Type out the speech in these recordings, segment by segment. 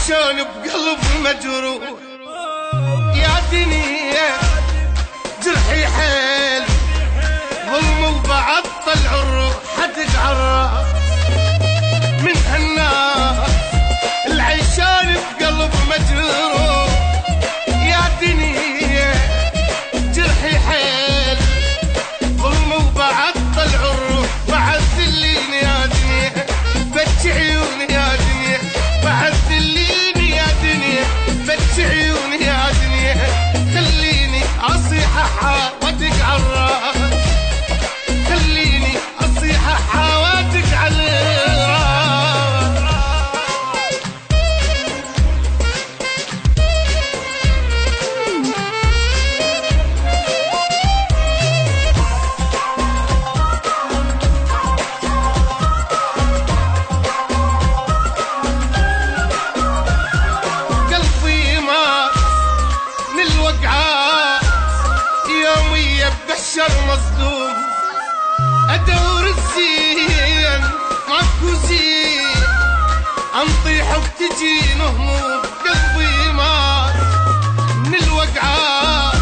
شلون بقلب مجروح يا دنيا جرحي حيل ظلم وبعد طلع الروح حتتعرف من هالنار العيشان بقلب مجروح يا دنيا جرحي حيل ظلم وبعد طلع الروح بعد ذليني يا دنيا فتش عيوني يا دنيا بعد ذليني يا دنيا فتش عيوني يا دنيا خليني اصيح احاوتك عالراس خليني اصيح احاوتك عالراس قلبي مات من الوقعات يومية بشر مصدوم ادور الزين ماكو زين انطيح وبتجين هموم قلبي مات من الوقعات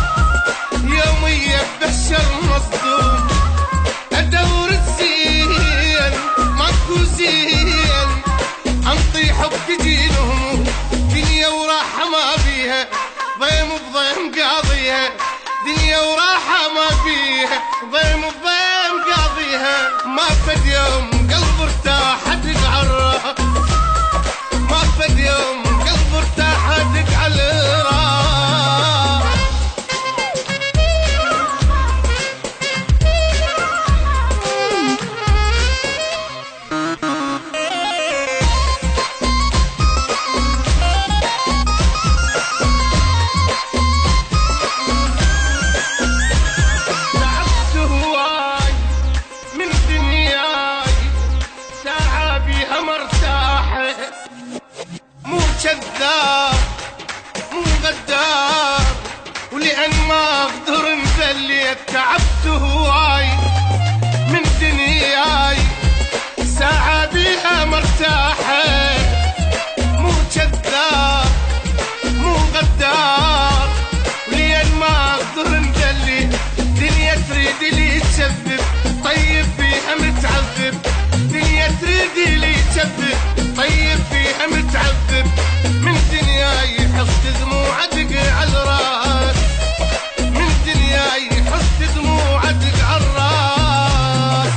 يومية بشر مصدوم ادور الزين ماكو زين انطيح وبتجين هموم دنيا وراحة ما بيها ضيم بضيم قاضيها دنيا وراحة ما فيها ضيم بضيم قاضيها ما فد يوم قلب ارتاح تتعرف ما فد يوم قلب ارتاح تتعرف تعبت هواي من دنياي ساعة بيها مرتاحة مو كذاب مو غدار ولأن ما اقدر نزليت تعبت هواي من دنياي ساعة بيها مرتاحة مو كذاب مو غدار ولأن ما اقدر نزلي دنيا تريد لي تشذب طيب فيها متعذب دنيا تريد لي تشذب طيب فيها متعذب من دنياي حصت دموع دق على الراس من دنياي حصت دموع دق على الراس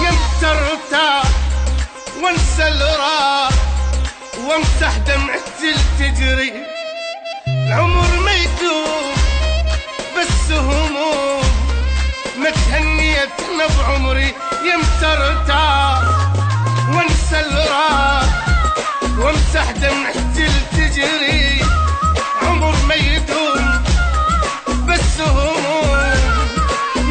يمتى ارتاح وانسى الراح وامسح دمعتي تجري العمر ما يدوم بس هموم ما تهنيت انا بعمري يمتى ارتاح وانسى الراح وامسح دمعتي تجري عمر ما يدوم بس هموم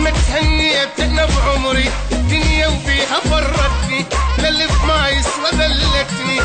ما تهنيت انا بعمري دنيا وبيها فرتني للف ما يسوى ذلتني